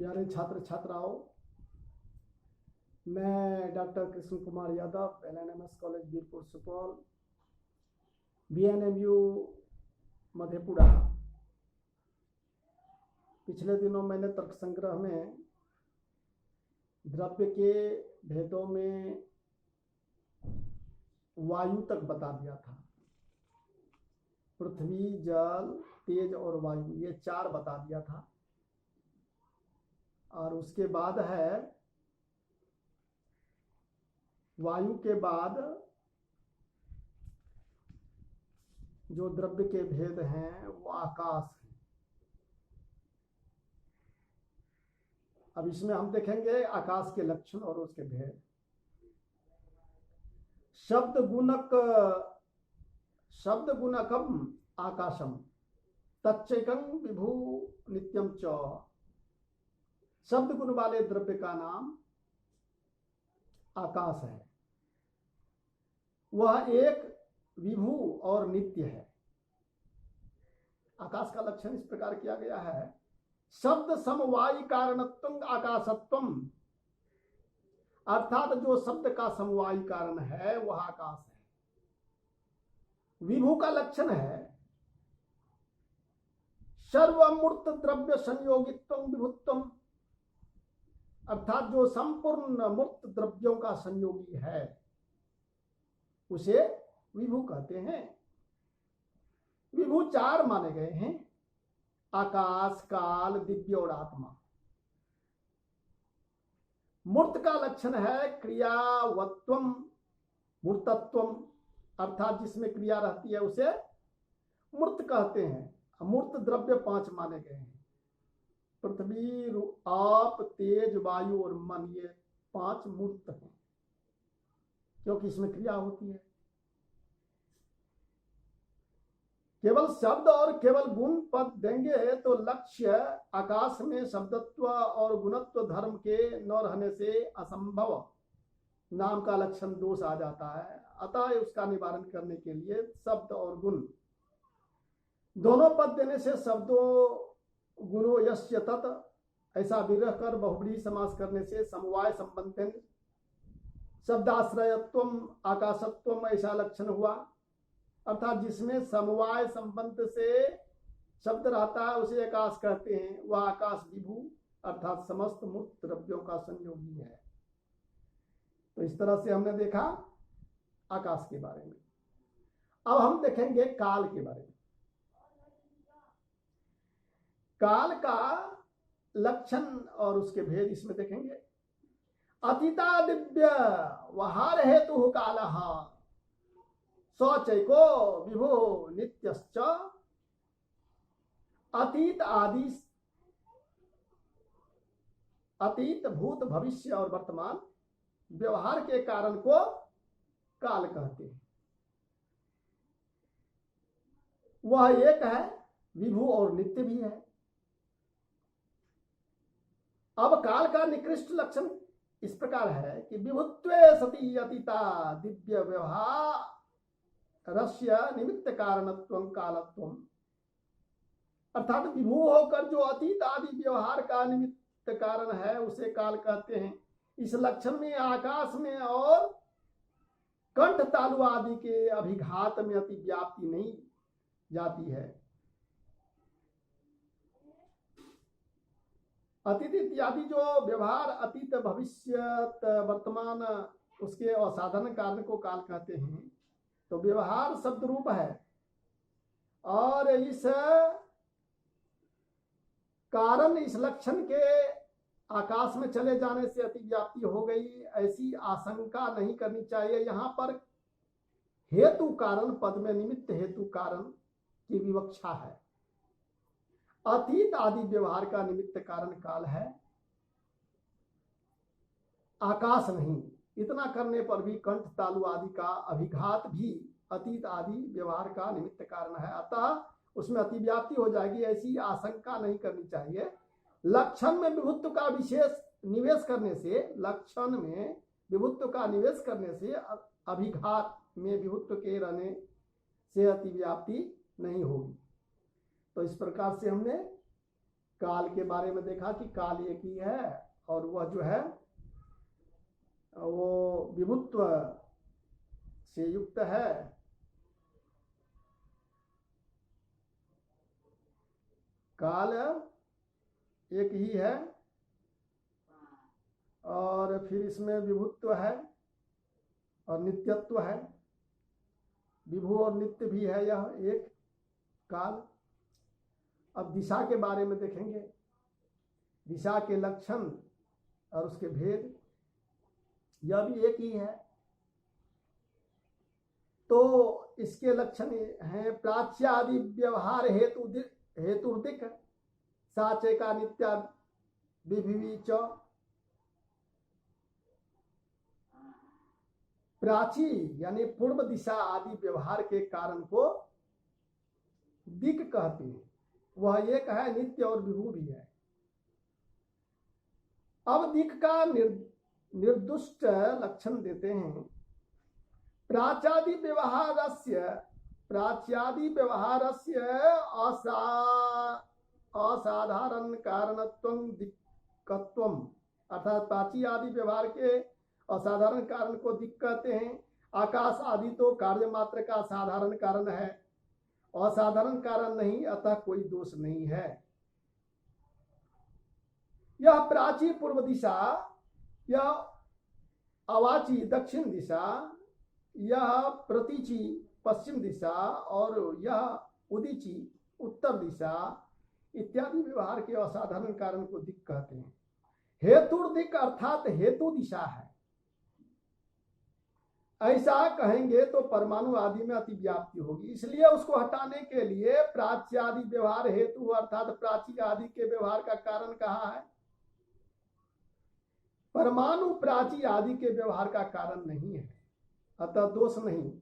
प्यारे छात्र छात्राओं, मैं doctor Krishna Kumar Yadav, LNMS college Birpur Supaul, BNMU Madhepura. पिछले दिनों मैंने तर्क संग्रह में द्रव्य के भेदों में वायु तक बता दिया था। पृथ्वी, जल, तेज और वायु, ये 4 बता दिया था। और उसके बाद है वायु के बाद जो द्रव्य के भेद हैं वो आकाश है। अब इसमें हम देखेंगे आकाश के लक्षण और उसके भेद। शब्द गुणकम आकाशम तच्चैकं विभु नित्यम च। शब्द गुण वाले द्रव्य का नाम आकाश है। वह एक विभु और नित्य है। आकाश का लक्षण इस प्रकार किया गया है। शब्द समवायी कारणत्वं आकाशत्वम, अर्थात जो शब्द का समवायी कारण है वह आकाश है। विभु का लक्षण है सर्वमूर्त द्रव्य संयोगित्वं विभुत्वम, अर्थात जो संपूर्ण मूर्त द्रव्यों का संयोगी है उसे विभु कहते हैं। विभु 4 माने गए हैं: आकाश, काल, दिव्य और आत्मा। मूर्त का लक्षण है क्रियावत्वम मूर्तत्वम, अर्थात जिसमें क्रिया रहती है उसे मूर्त कहते हैं। मूर्त द्रव्य 5 माने गए हैं: पृथ्वी, आप, तेज, वायु और मन। ये 5 मूर्त हैं क्योंकि इसमें क्रिया होती है। केवल शब्द और केवल गुण पद देंगे तो लक्ष्य आकाश में शब्दत्व और गुणत्व धर्म के न रहने से असंभव नाम का लक्षण दोष आ जाता है। अतः उसका निवारण करने के लिए शब्द और गुण दोनों पद देने से शब्दों गुणो यस्य तत् ऐसा विग्रह कर बहुब्रीहि समास करने से समवाय संबंधन शब्दाश्रयत्वम आकाशत्वम ऐसा लक्षण हुआ। अर्थात जिसमें समवाय संबंध से शब्द रहता है उसे आकाश कहते हैं। वह आकाश विभु अर्थात समस्त मूर्त द्रव्यों का संयोगी है। तो इस तरह से हमने देखा आकाश के बारे में। अब हम देखेंगे काल के बारे में। काल का लक्षण और उसके भेद इसमें देखेंगे। अतीता दिव्य वहार हेतु कालः सचैको विभु नित्यश्च। अतीत, भूत, भविष्य और वर्तमान व्यवहार के कारण को काल कहते हैं। वह एक है, विभु और नित्य भी है। अब काल का निकृष्ट लक्षण इस प्रकार है कि विभुत्वे सती अतीता दिव्य व्यवहारस्य निमित्त कारणत्वं कालत्वम, अर्थात विभु होकर जो अतीत आदि व्यवहार का निमित्त कारण है उसे काल कहते हैं। इस लक्षण में आकाश में और कंठ तालु आदि के अभिघात में अति व्याप्ति नहीं जाती है। अतीत इत्यादि जो व्यवहार अतीत, भविष्य, वर्तमान उसके असाधारण कारण को काल कहते हैं। तो व्यवहार शब्द रूप है और इस कारण, इस लक्षण के आकाश में चले जाने से अति व्याप्ति हो गई ऐसी आशंका नहीं करनी चाहिए। यहाँ पर हेतु कारण पद में निमित्त हेतु कारण की विवक्षा है। अतीत आदि व्यवहार का निमित्त कारण काल है, आकाश नहीं। इतना करने पर भी कंठ तालु आदि का अभिघात भी अतीत आदि व्यवहार का निमित्त कारण है। अतः उसमें अतिव्याप्ति हो जाएगी ऐसी आशंका नहीं करनी चाहिए। लक्षण में विभुत्व का विशेष निवेश करने से, लक्षण में विभुत्व का निवेश करने से अभिघात में विभुत्व के रहने से अतिव्याप्ति नहीं होगी। तो इस प्रकार से हमने काल के बारे में देखा कि काल एक ही है और वह जो है वो विभुत्व से युक्त है। काल एक ही है और फिर इसमें विभुत्व है और नित्यत्व है। विभु और नित्य भी है यह एक काल। अब दिशा के बारे में देखेंगे, दिशा के लक्षण और उसके भेद, यह भी एक ही है। तो इसके लक्षण हैं प्राच्यादि व्यवहार हेतुर्दिक साचे का नित्या विभिवी च। प्राची यानी पूर्व दिशा आदि व्यवहार के कारण को दिक् कहते हैं। वह एक है, नित्य और विभू भी है। अब दिक् का निर्दुष्ट लक्षण देते हैं। प्राच्यादि व्यवहारस्य असाधारण कारणत्वं दिक्कत्वम, अर्थात प्राची आदि व्यवहार के असाधारण कारण को दिक् कहते हैं। आकाश आदि तो कार्य मात्र का साधारण कारण है, असाधारण कारण नहीं, अतः कोई दोष नहीं है। यह प्राची पूर्व दिशा, यह अवाची दक्षिण दिशा, यह प्रतीची पश्चिम दिशा और यह उदीची उत्तर दिशा इत्यादि व्यवहार के असाधारण कारण को दिक् कहते हैं। हेतुर्दिक् अर्थात हेतु दिशा है। ऐसा कहेंगे तो परमाणु आदि में अतिव्याप्ति होगी, इसलिए उसको हटाने के लिए प्राच्यादि व्यवहार हेतु अर्थात प्राची आदि के व्यवहार का कारण कहा है। परमाणु प्राची आदि के व्यवहार का कारण नहीं है, अतः दोष नहीं।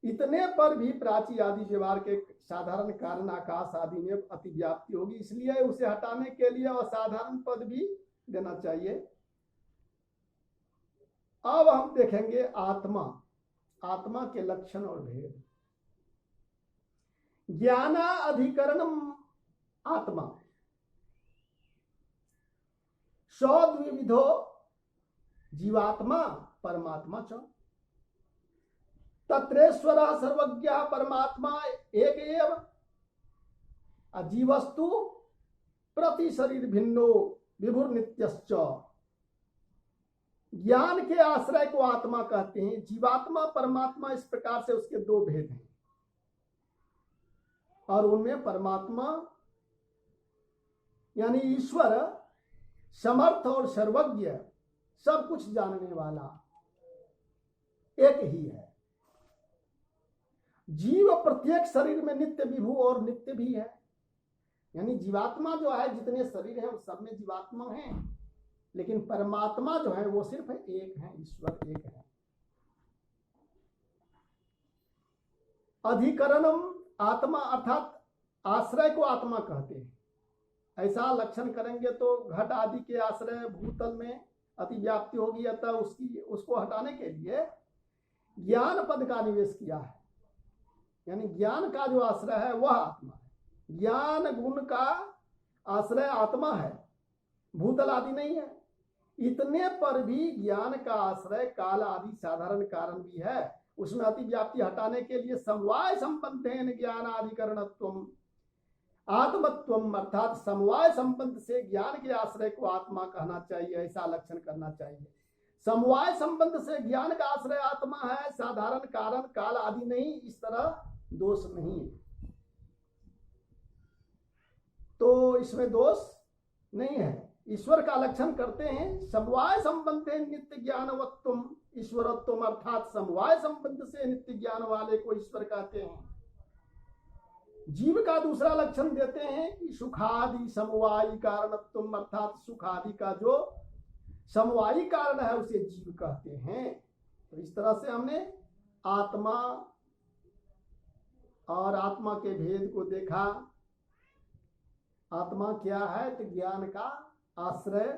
इतने पर भी प्राची आदि व्यवहार के साधारण कारण आकाश आदि में अतिव्याप्ति होगी, इसलिए उसे हटाने के लिए असाधारण पद भी देना चाहिए। अब हम देखेंगे आत्मा, आत्मा के लक्षण और भेद। ज्ञानाधिकरणम आत्मा सद्विविधो जीवात्मा परमात्मा च। तत्रेश्वर सर्वज्ञ परमात्मा एक एव, जीवस्तु प्रति शरीर भिन्नो विभुर नित्यश्च। ज्ञान के आश्रय को आत्मा कहते हैं। जीवात्मा परमात्मा इस प्रकार से उसके दो भेद हैं और उनमें परमात्मा यानी ईश्वर समर्थ और सर्वज्ञ सब कुछ जानने वाला एक ही है। जीव प्रत्येक शरीर में नित्य विभू और नित्य भी है, यानी जीवात्मा जो है जितने शरीर है उस सब में जीवात्मा है, लेकिन परमात्मा जो है वो सिर्फ एक है, ईश्वर एक है। अधिकरणम आत्मा अर्थात आश्रय को आत्मा कहते हैं। ऐसा लक्षण करेंगे तो घट आदि के आश्रय भूतल में अतिव्याप्ति होगी, अतः उसको हटाने के लिए ज्ञान पद का निवेश किया है, यानी ज्ञान का जो आश्रय है वह आत्मा है। ज्ञान गुण का आश्रय आत्मा है, भूतल आदि नहीं है। इतने पर भी ज्ञान का आश्रय काल आदि साधारण कारण भी है, उसमें अतिव्याप्ति हटाने के लिए समवाय संबंधेन ज्ञानाधिकरणत्वम आत्मत्वम अर्थात समवाय संबंध से ज्ञान के आश्रय को आत्मा कहना चाहिए, ऐसा लक्षण करना चाहिए। समवाय संबंध से ज्ञान का आश्रय आत्मा है, साधारण कारण काल आदि नहीं, इस तरह दोष नहीं है, तो इसमें दोष नहीं है। ईश्वर का लक्षण करते हैं समवाय संबंध नित्य ज्ञानवत्वम ईश्वरत्वम अर्थात समवाय संबंध से नित्य ज्ञान वाले को ईश्वर कहते हैं। जीव का दूसरा लक्षण देते हैं कि सुखादि समवायी कारणत्वम अर्थात सुख आदि का जो समवायी कारण है उसे जीव कहते हैं। तो इस तरह से हमने आत्मा और आत्मा के भेद को देखा। आत्मा क्या है तो ज्ञान का आश्रय,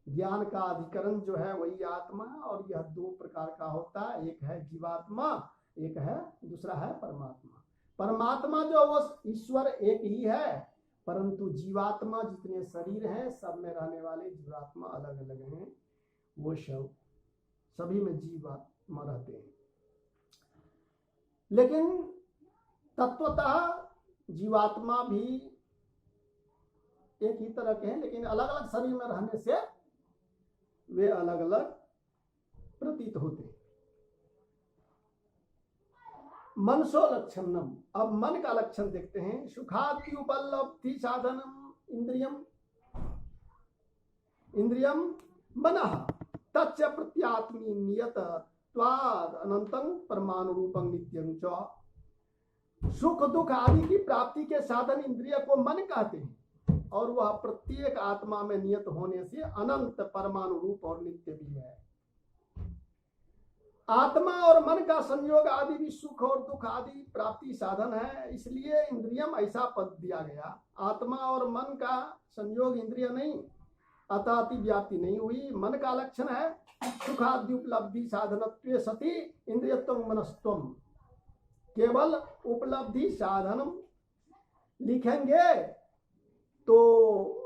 ज्ञान का अधिकरण जो है वही आत्मा, और यह दो प्रकार का होता है, एक है जीवात्मा, एक है दूसरा है परमात्मा। परमात्मा जो वो ईश्वर एक ही है, परंतु जीवात्मा जितने शरीर हैं सब में रहने वाले जीवात्मा अलग अलग हैं, वो सभी में जीवात्मा रहते हैं। लेकिन तत्वतः जीवात्मा भी एक ही तरह के हैं, लेकिन अलग अलग शरीर में रहने से वे अलग अलग प्रतीत होते हैं। मनसो लक्षणम, अब मन का लक्षण देखते हैं। सुखादि उपलब्धि साधनम इंद्रियम मनः तच्च प्रत्यात्मी नियत त्वाद अनंतं परमाणु रूपं नित्यं च। सुख दुख आदि की प्राप्ति के साधन इंद्रिय को मन कहते हैं और वह प्रत्येक आत्मा में नियत होने से अनंत परमाणु रूप और नित्य भी है। आत्मा और मन का संयोग आदि भी सुख और दुख आदि प्राप्ति साधन है, इसलिए इंद्रियम ऐसा पद दिया गया। आत्मा और मन का संयोग इंद्रिय नहीं, अतः अति व्याप्ति नहीं हुई। मन का लक्षण है सुखादि उपलब्धि साधनत्वे सति इंद्रियत्वं मनस्त्वं। केवल उपलब्धि साधनम लिखेंगे तो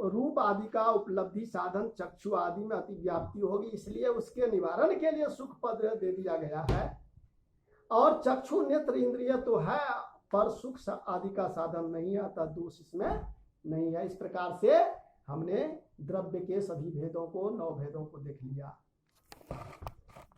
रूप आदि का उपलब्धि साधन चक्षु आदि में अति व्याप्ति होगी, इसलिए उसके निवारण के लिए सुख पद दे दिया गया है। और चक्षु नेत्र इंद्रिय तो है पर सुख आदि का साधन नहीं आता, दोष इसमें नहीं है। इस प्रकार से हमने द्रव्य के सभी भेदों को, 9 भेदों को देख लिया।